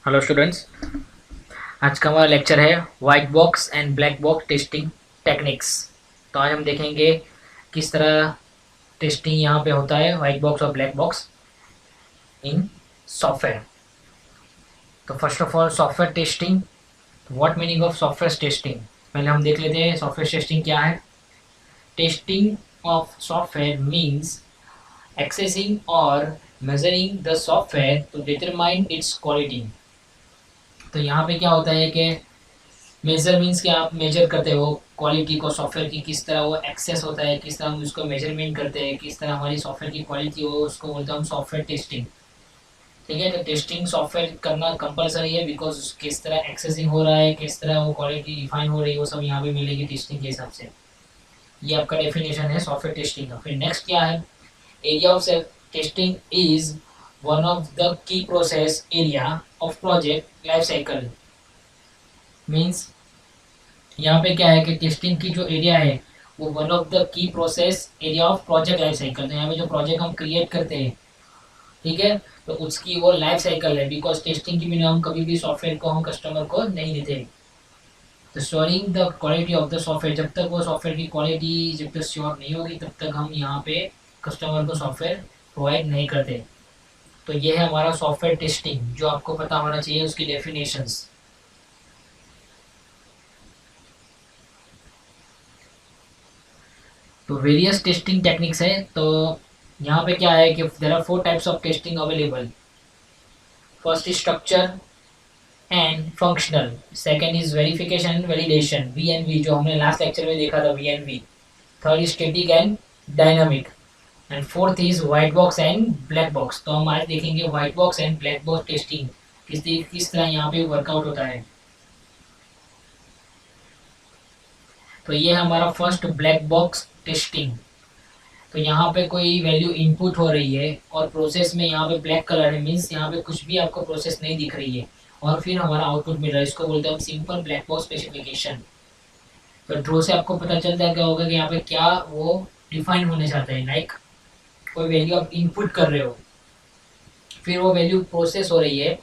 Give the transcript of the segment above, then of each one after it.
Hello students. आज का हमारा लेक्चर है white box and black box testing techniques. तो आज हम देखेंगे किस तरह टेस्टिंग यहाँ पे होता है वाइट बॉक्स और ब्लैक बॉक्स इन सॉफ्टवेयर। तो first of all software testing, what meaning of software testing, पहले हम देख लेते हैं सॉफ्टवेयर टेस्टिंग क्या है। Testing of software means accessing और measuring the software to determine its quality. तो यहाँ पे क्या होता है कि मेजर मीन्स कि आप मेजर करते हो क्वालिटी को सॉफ्टवेयर की, किस तरह वो एक्सेस होता है, किस तरह हम उसको मेजरमेंट करते हैं, किस तरह हमारी सॉफ्टवेयर की क्वालिटी हो, उसको बोलते हैं हम सॉफ्टवेयर टेस्टिंग। ठीक है, तो टेस्टिंग सॉफ्टवेयर करना कंपलसरी है बिकॉज किस तरह एक्सेसिंग हो रहा है, किस तरह वो क्वालिटी डिफाइन हो रही है, वो सब यहाँ पे मिलेगी टेस्टिंग के हिसाब से। ये आपका डेफिनेशन है सॉफ्टवेयर टेस्टिंग का। फिर नेक्स्ट क्या है, area of testing is one of the key process area of project life cycle. Means यहाँ पे क्या है कि टेस्टिंग की जो एरिया है वो one of the key process area of project life cycle. तो यहाँ पे जो प्रोजेक्ट हम क्रिएट करते हैं, ठीक है, तो उसकी वो लाइफ साइकिल है बिकॉज टेस्टिंग के बिना हम कभी भी सॉफ्टवेयर को हम कस्टमर को नहीं देते। तो assuring the quality of the software, जब तक वो सॉफ्टवेयर की क्वालिटी जब तक श्योर नहीं होगी तब तक हम यहाँ पे कस्टमर को सॉफ्टवेयर प्रोवाइड नहीं करते। तो ये है हमारा सॉफ्टवेयर टेस्टिंग जो आपको पता होना चाहिए उसकी डेफिनेशंस। तो वेरियस टेस्टिंग टेक्निक्स है। तो यहाँ पे क्या है कि there are 4 types of testing available. First is structure and functional, second is verification and validation V जो हमने लास्ट लेक्चर में देखा था V. Third is static and dynamic and fourth is white box and black box. तो हम आज देखेंगे white box and black box testing किस तरह यहाँ पे वर्कआउट होता है। तो ये है हमारा फर्स्ट ब्लैक बॉक्स टेस्टिंग। तो यहाँ पे कोई वैल्यू इनपुट हो रही है और प्रोसेस में यहाँ पे ब्लैक कलर है, मीन्स यहाँ पे कुछ भी आपको प्रोसेस नहीं दिख रही है और फिर हमारा आउटपुट मिल रहा है, इसको बोलते हैं हम सिंपल ब्लैक बॉक्स स्पेसिफिकेशन। तो ड्रो से आपको पता चलता है क्या होगा कि यहाँ पे क्या वो डिफाइन होने चाहते हैं। लाइक कोई वैल्यू आप इनपुट कर रहे हो, फिर वो वैल्यू प्रोसेस हो रही है,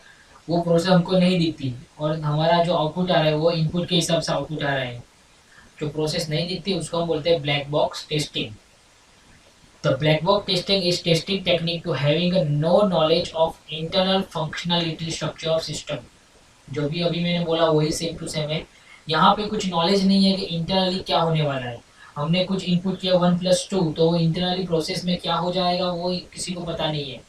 वो प्रोसेस हमको नहीं दिखती और हमारा जो आउटपुट आ रहा है वो इनपुट के हिसाब से आउटपुट आ रहा है। जो प्रोसेस नहीं दिखती उसको हम बोलते हैं black box testing. The black box testing is testing technique to having a no knowledge of internal functionality structure of system। जो भी अभी मैंने बोला वही सेम टू सेम है। यहाँ पे कुछ नॉलेज नहीं है कि इंटरनली क्या होने वाला है। हमने कुछ इनपुट किया 1+2 तो इंटरनली प्रोसेस में क्या हो जाएगा वो किसी को पता नहीं है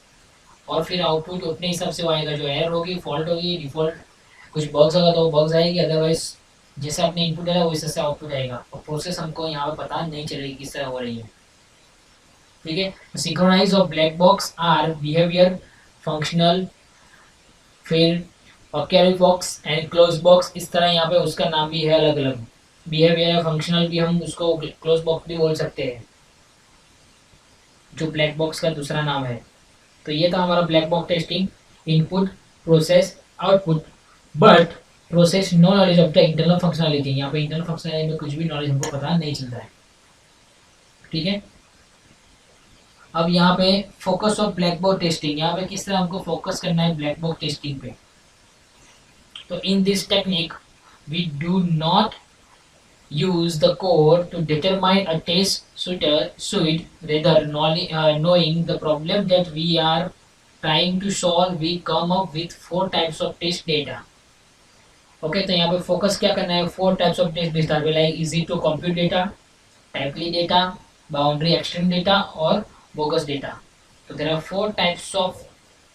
और फिर आउटपुट उतने हिसाब से वो आएगा। जो एरर होगी, फॉल्ट होगी, डिफॉल्ट कुछ बग्स होगा तो वो बग्स आएगी, अदरवाइज जैसे आपने इनपुट डाला वैसे से आउटपुट आएगा और प्रोसेस हमको यहाँ पे पता नहीं चलेगी किस तरह हो रही है। ठीक है, synchronize of black box are behaviour functional, फिर ऑक्यूरी बॉक्स एंड क्लोज बॉक्स। इस तरह यहाँ पे उसका नाम भी है अलग अलग। बिहेवियर फंक्शनल भी हम उसको क्लोज बॉक्स भी बोल सकते हैं, जो ब्लैक बॉक्स का दूसरा नाम है। तो ये था हमारा black box testing, input process output, but process no knowledge of the internal functionality. यहाँ पे इंटरनल फंक्शनलिटी में कुछ भी नॉलेज हमको पता नहीं चलता है। ठीक है, अब यहाँ पे focus of black box testing, यहाँ पे किस तरह हमको फोकस करना है ब्लैक बॉक्स टेस्टिंग पे। तो in this technique we do not use the code to determine a test suite, rather knowing the problem that we are trying to solve, we come up with 4 types of test data। Okay, तो यहाँ पे focus क्या करना है, 4 types of test data, like easy to compute data, typical data, boundary extend data और bogus data. तो there are 4 types of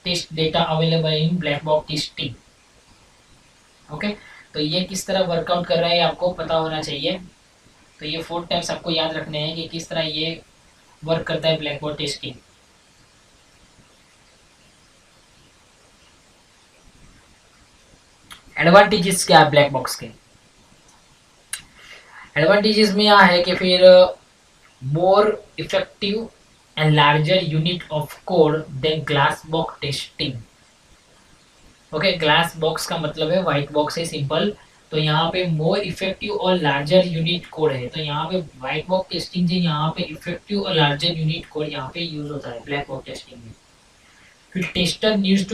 test data available in black box testing. Okay, तो ये किस तरह वर्कआउट कर रहा है आपको पता होना चाहिए। तो ये 4 टाइप्स आपको याद रखने हैं कि किस तरह ये वर्क करता है ब्लैक बॉक्स टेस्टिंग। एडवांटेजेस क्या है ब्लैक बॉक्स के, एडवांटेजेस में यह है कि फिर more effective and larger unit of code then glass box testing. Okay, glass box का मतलब है व्हाइट बॉक्स है, सिंपल। तो यहाँ पे मोर इफेक्टिव और लार्जर यूनिट कोड है। तो यहाँ पे व्हाइट बॉक्स टेस्टिंग से यहाँ पे इफेक्टिव और लार्जर यूनिट कोड यहाँ पे यूज होता है ब्लैक बॉक्स टेस्टिंग में। फिर tester needs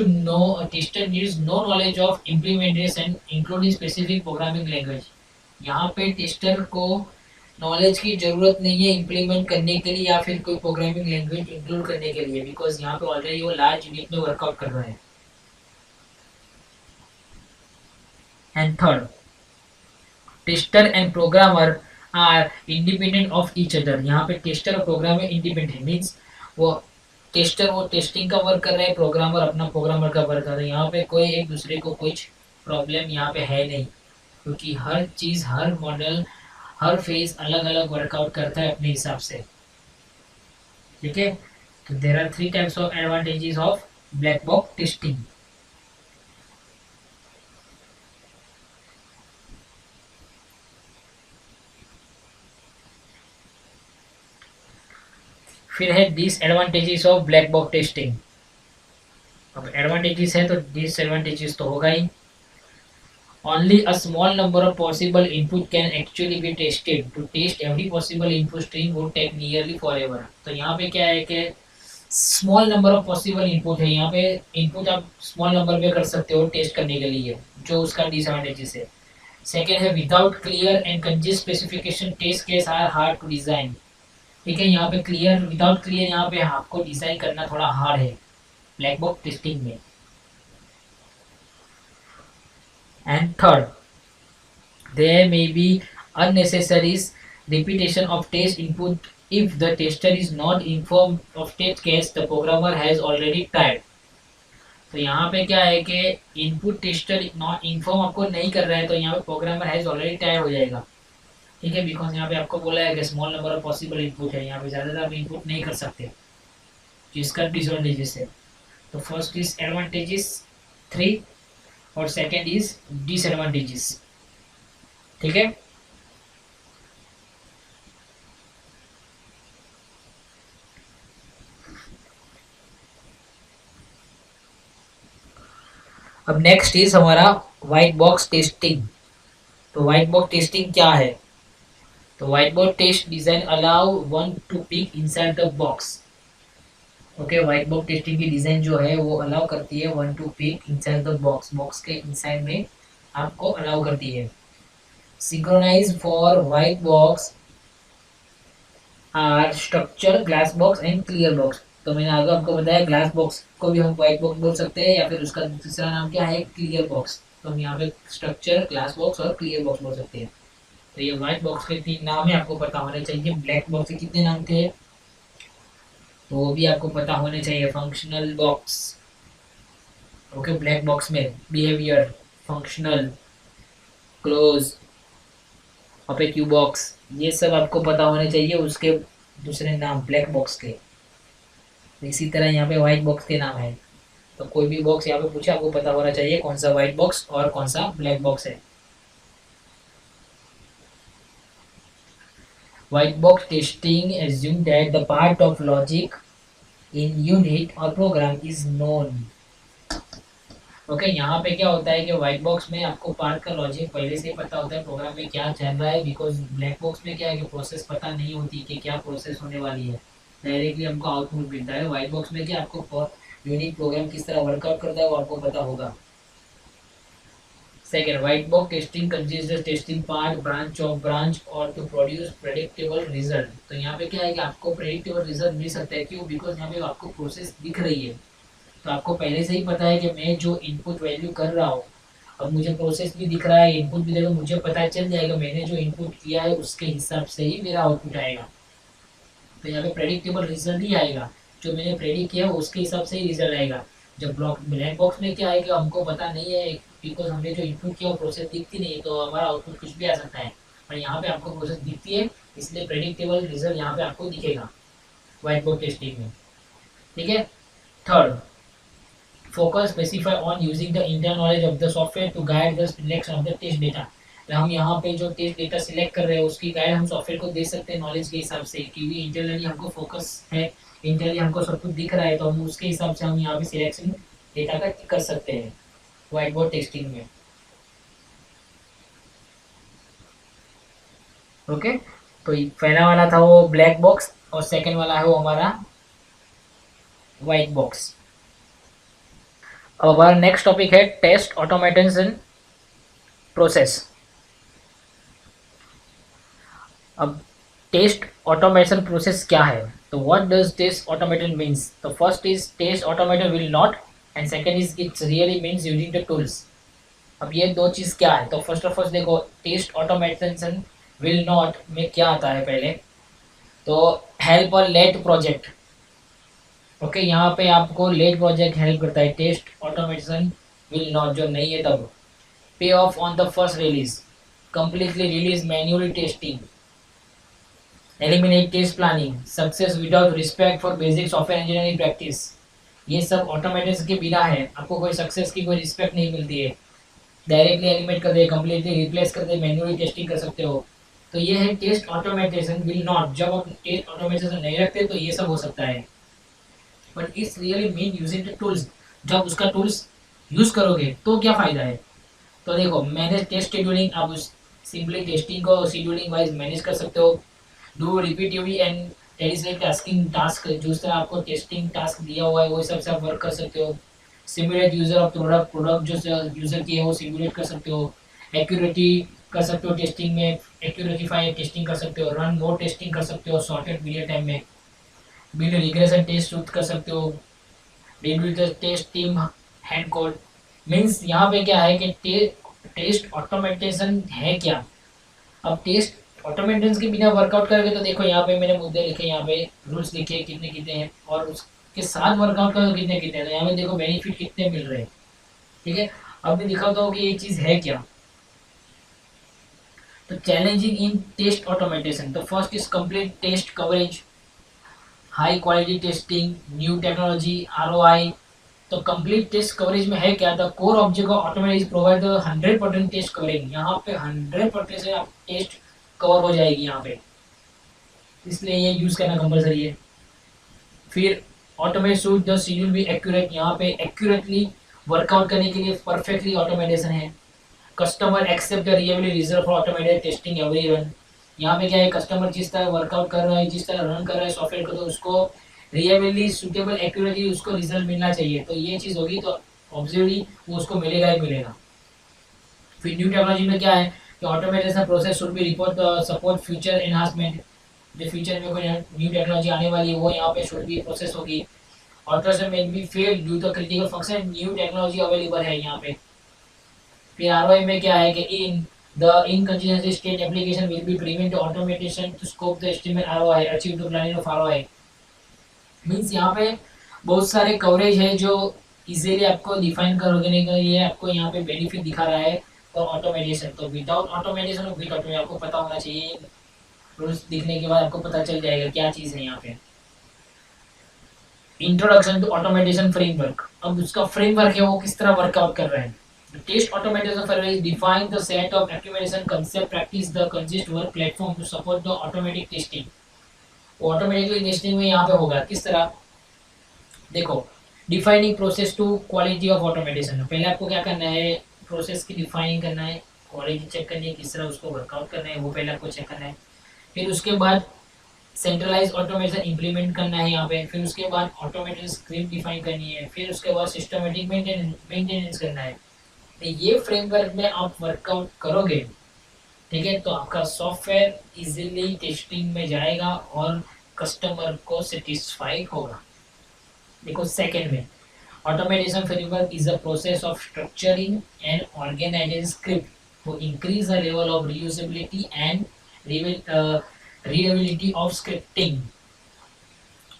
no knowledge of implementation including specific programming language. यहाँ पे टेस्टर को नॉलेज की जरूरत नहीं है इम्प्लीमेंट करने के लिए या फिर कोई प्रोग्रामिंग लैंग्वेज इंक्लूड करने के लिए, बिकॉज यहाँ पे ऑलरेडी वो लार्ज यूनिट में वर्कआउट कर रहा है। And third, tester and programmer are independent of each other. यहाँ पे टेस्टर और प्रोग्रामर इंडिपेंडेंट मीन्स वो टेस्टर वो टेस्टिंग का वर्क कर रहे हैं, प्रोग्रामर अपना प्रोग्रामर का वर्क कर रहे हैं। यहाँ पे कोई एक दूसरे को कुछ प्रॉब्लम यहाँ पे है नहीं, क्योंकि हर चीज़ हर मॉडल हर फेज अलग अलग वर्कआउट करता है अपने हिसाब से। ठीक है, तो there are 3 types of advantages of black box testing. फिर है disadvantages of black box testing. अब एडवांटेजेस है तो डिसएडवांटेजेस तो होगा ही। Only a small number of possible input can actually be tested. To test every possible input stream would take nearly forever. तो यहाँ पे क्या है कि small number of possible input है। यहाँ पे इनपुट आप स्मॉल नंबर पे कर सकते हो टेस्ट करने के लिए, जो उसका डिसएडवांटेजेस है। सेकेंड है without clear and concise specification test case are hard to design. ठीक है, यहाँ पे क्लियर विदाउट क्लियर यहाँ पे आपको डिजाइन करना थोड़ा हार्ड है ब्लैक बॉक्स टेस्टिंग में। And third, there may be unnecessary repetition of test input if the tester is not informed of test case the programmer has already tried. तो यहाँ पे क्या है कि इनपुट टेस्टर नॉट इन्फॉर्म आपको नहीं कर रहा है, तो यहाँ पे प्रोग्रामर हैज ऑलरेडी टाइप हो जाएगा। ठीक है, बिकॉज यहाँ पे आपको बोला है कि small number of possible input है, यहाँ पे ज़्यादातर आप इनपुट नहीं कर सकते, जिसका डिसएडवांटेजेस है। तो फर्स्ट इज एडवांटेजेस 3 और सेकेंड इज डिसएडवांटेजेस। ठीक है, अब नेक्स्ट इज हमारा व्हाइट बॉक्स टेस्टिंग। तो व्हाइट बॉक्स टेस्टिंग क्या है? तो white box test design allow one to pick inside the box. Okay, white box testing की डिजाइन जो है वो अलाउ करती है one to pick inside the box, box के इनसाइड में आपको अलाउ करती है। Synchronize for white box are structure glass box and clear box. तो मैंने आगे आपको बताया ग्लास बॉक्स को भी हम व्हाइट बॉक्स बोल सकते हैं, या फिर उसका दूसरा नाम क्या है क्लियर बॉक्स। तो हम यहाँ पे स्ट्रक्चर ग्लास बॉक्स और क्लियर बॉक्स बोल सकते हैं। तो ये व्हाइट बॉक्स के 3 नाम है, आपको पता होने चाहिए। ब्लैक बॉक्स के कितने नाम थे तो वो भी आपको पता होने चाहिए। Functional box, okay, black box में behaviour, functional, close, opaque box, ये सब आपको पता होने चाहिए उसके दूसरे नाम ब्लैक बॉक्स के। इसी तरह यहाँ पे व्हाइट बॉक्स के नाम है। तो कोई भी बॉक्स यहाँ पे पूछे आपको पता होना चाहिए कौन सा व्हाइट बॉक्स और कौन सा ब्लैक बॉक्स है। White box testing assume that the part of logic in unit or program is known. Okay, यहाँ पे क्या होता है कि व्हाइट बॉक्स में आपको पार्ट का लॉजिक पहले से ही पता होता है प्रोग्राम में क्या चल रहा है, बिकॉज ब्लैक बॉक्स में क्या है कि प्रोसेस पता नहीं होती कि क्या प्रोसेस होने वाली है, डायरेक्टली हमको आउटपुट मिलता है। व्हाइट बॉक्स में क्या आपको यूनिक प्रोग्राम किस तरह वर्कआउट करता है वो आपको पता होगा। Second, white box testing consist testing part branch of branch और टू प्रोड्यूस प्रेडिक्टेबल रिजल्ट। तो यहाँ पे क्या है कि आपको प्रेडिक्टेबल रिजल्ट मिल सकता है, क्यों? बिकॉज यहाँ पे आपको प्रोसेस दिख रही है, तो आपको पहले से ही पता है कि मैं जो इनपुट वैल्यू कर रहा हूँ, अब मुझे प्रोसेस भी दिख रहा है, इनपुट भी देखो, मुझे पता चल जाएगा मैंने जो इनपुट किया है उसके हिसाब से ही मेरा आउटपुट आएगा। तो यहाँ पे प्रेडिक्टेबल रिजल्ट ही आएगा, जो मैंने प्रेडिक्ट किया उसके हिसाब से ही रिजल्ट आएगा। जब ब्लैक बॉक्स में क्या है कि हमको पता नहीं है, बिकॉज हमने जो इनपुट किया वो प्रोसेस दिखती नहीं है, तो हमारा आउटपुट कुछ भी आ सकता है। पर यहाँ पे आपको प्रोसेस दिखती है, इसलिए प्रेडिक्टेबल रिजल्ट यहाँ पे आपको दिखेगा व्हाइट बॉक्स टेस्टिंग में। ठीक है, third, focus specify on using the internal knowledge of the software to guide the selection of the test data। तो हम यहाँ पे जो टेस्ट डेटा सिलेक्ट कर रहे हैं उसकी गाइड हम सॉफ्टवेयर को दे सकते हैं नॉलेज के हिसाब से, क्योंकि इंटरनली हमको फोकस है, इंटरनली हमको सब कुछ दिख रहा है, तो हम उसके हिसाब से हम यहाँ पे सिलेक्शन डेटा का कर सकते हैं व्हाइट बोर्ड टेस्टिंग में। ओके, तो पहला वाला था वो ब्लैक बॉक्स और सेकेंड वाला है वो हमारा व्हाइट बॉक्स। अब हमारा नेक्स्ट टॉपिक है टेस्ट ऑटोमेशन प्रोसेस। अब टेस्ट ऑटोमेशन प्रोसेस क्या है, तो what does test automation means. तो first is test automation will not, and second is its really means using the tools. अब ये दो चीज़ क्या है, तो फर्स्ट ऑफ ऑल देखो टेस्ट ऑटोमेशन विल नॉट में क्या आता है पहले, तो हेल्प और लेट प्रोजेक्ट। ओके, यहाँ पे आपको लेट प्रोजेक्ट हेल्प करता है। टेस्ट ऑटोमेशन विल नॉट जो नहीं है तब। Pay off on the first release, completely release manually testing, eliminate test planning, success without respect for basic software engineering practice. ये सब ऑटोमेशन के बिना है, आपको कोई सक्सेस की कोई रिस्पेक्ट नहीं मिलती है। डायरेक्टली एलिमिनेट कर दे, कंप्लीटली रिप्लेस कर दे, मैन्युअली टेस्टिंग कर सकते हो। तो ये है टेस्ट ऑटोमेशन विल नॉट। जब आप टेस्ट ऑटोमेशन नहीं रखते तो ये सब हो सकता है, but it's really mean using the tools. जब उसका टूल्स यूज करोगे तो क्या फायदा है, तो देखो मैनेज टेस्ट शेड्यूलिंग, आप उस सिंपली टेस्टिंग को शेड्यूलिंग वाइज मैनेज कर सकते हो। Do repetitively and traditional tasking task, जिस तरह आपको टेस्टिंग टास्क दिया हुआ है वो हिसाब से आप वर्क कर सकते हो। सिमुलेट यूजर ऑफ प्रोडक्ट जो यूजर की है वो सिमुलेट कर सकते हो। एक्यूरेटी कर सकते हो टेस्टिंग में, एक्यूरेटिफाई टेस्टिंग कर सकते हो। रन मोर टेस्टिंग कर सकते हो शॉर्टेड पीरियड टाइम में। बिल्ड रिग्रेशन टेस्ट कर सकते हो। Build test team hand code. Means यहाँ पे क्या है कि टेस्ट ऑटोमेटेशन है क्या। अब टेस्ट ऑटोमेटेशन के बिना वर्कआउट करोगे तो देखो यहाँ पे मैंने मुद्दे लिखे, यहाँ पे रूल्स लिखे कितने कितने हैं, और उसके साथ वर्कआउट करो कितने कितने हैं। तो यहाँ पे देखो बेनिफिट कितने मिल रहे हैं। ठीक है, अब मैं दिखाता हूँ कि ये चीज़ है क्या। तो चैलेंजिंग इन टेस्ट ऑटोमेटेशन, तो first is complete test coverage, high quality testing, new technology, ROI। तो कंप्लीट टेस्ट कवरेज में है क्या, the core object of automatic provide 100% test coverage. यहाँ पे 100% से आप टेस्ट कवर हो जाएगी यहाँ पे, इसलिए ये यूज करना कंपलसरी है। फिर automate should the schedule be accurate, यहाँ पे एक्यूरेटली वर्कआउट करने के लिए परफेक्टली ऑटोमेटेशन है। Customer accept the really result for automated testing every run. यहाँ पे क्या है, कस्टमर जिस तरह वर्कआउट कर रहा है, जिस तरह रन कर रहा है सॉफ्टवेयर को, तो उसको रियली सुटेबल एक्यूरेटली उसको रिजल्ट मिलना चाहिए। तो ये चीज़ होगी तो ऑब्वियसली वो उसको मिलेगा ही मिलेगा। फिर न्यू टेक्नोलॉजी में क्या है कि automation process should be report support future enhancement. जो फ्यूचर में कोई न्यू टेक्नोलॉजी आने वाली है वो यहाँ पे शुड बी प्रोसेस होगी। ऑटोमेशन में be fail due to critical function, new technology available है यहाँ पे। फिर ROI में क्या है कि in the inconsistent state application will be prevent automation to scope the estimate ROI achieve the planning of ROI। Means यहाँ पे बहुत सारे कवरेज है जो इजीली आपको डिफाइन करोगे नहीं कर, ये आपको यहाँ पे बेनिफिट दिखा रहा है। और ऑटोमेटेशन, तो विदाउट ऑटोमेटेशन और विद ऑटोमेशन आपको पता होना चाहिए। रूल्स दिखने के बाद आपको पता चल जाएगा क्या चीज़ है यहाँ पे। इंट्रोडक्शन टू ऑटोमेटेशन फ्रेमवर्क, अब उसका फ्रेमवर्क है वो किस तरह वर्कआउट कर रहा है। Test automation framework define the set of activation concept practice the consist work platform to support the automatic testing. Automatically testing में यहाँ पे होगा किस तरह, देखो defining process to quality of automation. पहले आपको क्या करना है, प्रोसेस की डिफाइनिंग करना है, क्वालिटी चेक करनी है, किस तरह उसको वर्कआउट करना है वो पहले आपको चेक करना है। फिर उसके बाद सेंट्रलाइज ऑटोमेशन इंप्लीमेंट करना है यहाँ पे। फिर उसके बाद ऑटोमेटेड स्क्रिप्ट डिफाइन करनी है। फिर उसके बाद सिस्टमेटिक मेंटेनेंस करना है। तो ये फ्रेमवर्क में आप वर्कआउट करोगे, ठीक है, तो आपका सॉफ्टवेयर इजीली टेस्टिंग में जाएगा और कस्टमर को सेटिस्फाई होगा। देखो सेकंड में automation framework is a process of structuring and organizing script to increase the level of reusability and readability of scripting.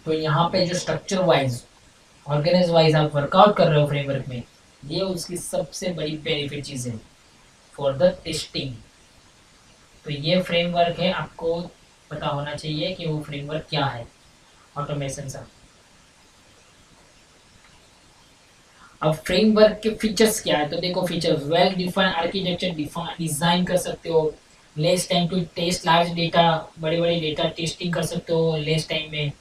तो यहाँ पे जो स्ट्रक्चर वाइज ऑर्गेनाइज वाइज आप वर्कआउट कर रहे हो फ्रेमवर्क में, ये उसकी सबसे बड़ी बेनिफिट चीज़ है फॉर द टेस्टिंग। तो ये फ्रेमवर्क है, आपको पता होना चाहिए कि वो फ्रेमवर्क क्या है ऑटोमेशन का। अब फ्रेमवर्क के फीचर्स क्या है, तो देखो features well defined architecture design कर सकते हो। Less time to test large data, बड़े बड़े डेटा टेस्टिंग कर सकते हो लेस टाइम में।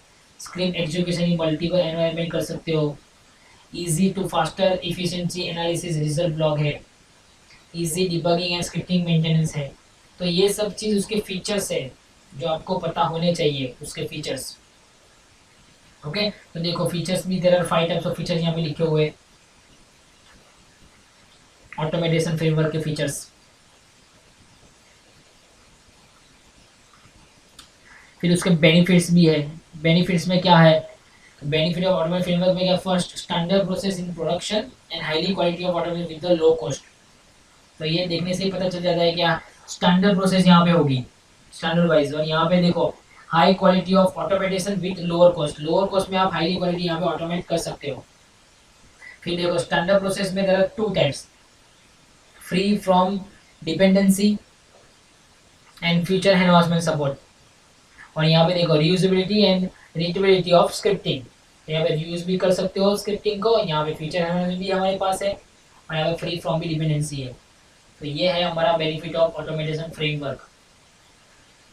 Script execution in multiple environment कर सकते हो। Easy to faster efficiency analysis result block है। Easy debugging and scripting maintenance है। तो ये सब चीज़ उसके फीचर्स है जो आपको पता होने चाहिए, उसके फीचर्स। ओके, तो देखो फीचर्स भी there are 5 types of features यहाँ पे लिखे हुए। ऑटोमेटेशन फ्रेमवर्क के फीचर्स। फिर उसके बेनिफिट्स भी है। बेनिफिट्स में क्या है, बेनिफिट ऑफ ऑटोमेटेड फ्रेमवर्क में क्या, first standard process in production and highly quality of automation with the low cost. तो ये देखने से ही पता चल जाता है क्या स्टैंडर्ड प्रोसेस यहाँ पे होगी स्टैंडर्ड वाइज। और यहाँ पे देखो high quality of automation with lower cost, lower cost में आप हाईली क्वालिटी यहाँ पे ऑटोमेट कर सकते हो। फिर देखो स्टैंडर्ड प्रोसेस में there are two types, free from dependency and future enhancement support. और यहाँ पे देखो reusability and readability of scripting, यहाँ पे यूज भी कर सकते हो स्क्रिप्टिंग को, यहाँ पे फीचर एनवायरनमेंट भी हमारे पास है, और यहाँ पे फ्री फ्रॉम भी डिपेंडेंसी है। तो ये है हमारा benefit of automation framework.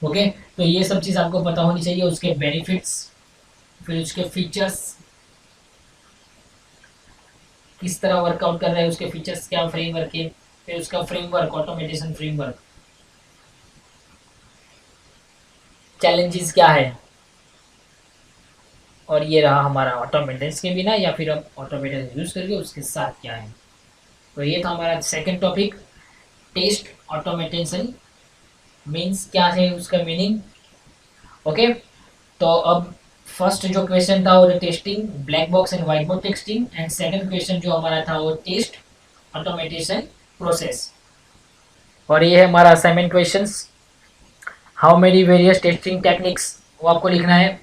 Okay, तो ये सब चीज़ आपको पता होनी चाहिए, उसके बेनिफिट्स, फिर उसके फीचर्स किस तरह वर्कआउट कर रहे हैं, उसके फीचर्स क्या फ्रेमवर्क के, फिर उसका फ्रेमवर्क ऑटोमेटेशन फ्रेमवर्क, चैलेंजेस क्या है, और ये रहा हमारा ऑटोमेटेशन के बिना या फिर अब ऑटोमेटेशन यूज करके उसके साथ क्या है। तो ये था हमारा second topic, test automation means क्या है, उसका मीनिंग। ओके, तो अब फर्स्ट जो क्वेश्चन था वो testing black box and white box testing, and second question जो हमारा था वो टेस्ट ऑटोमेटेशन प्रोसेस। और ये है हमारा assignment questions, how many various testing techniques, वो आपको लिखना है।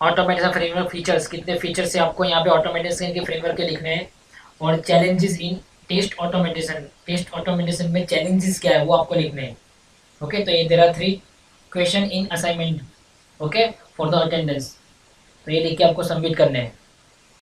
ऑटोमेटेशन फ्रेमवर्क फीचर्स, कितने फीचर्स से आपको यहाँ पे ऑटोमेटेशन के फ्रेमवर्क के लिखने हैं। और challenges in test automation, test automation में चैलेंजेस क्या है वो आपको लिखने हैं। ओके, तो ये there are 3 question in assignment, okay, for the attendance. तो ये लिख के आपको सबमिट करने हैं।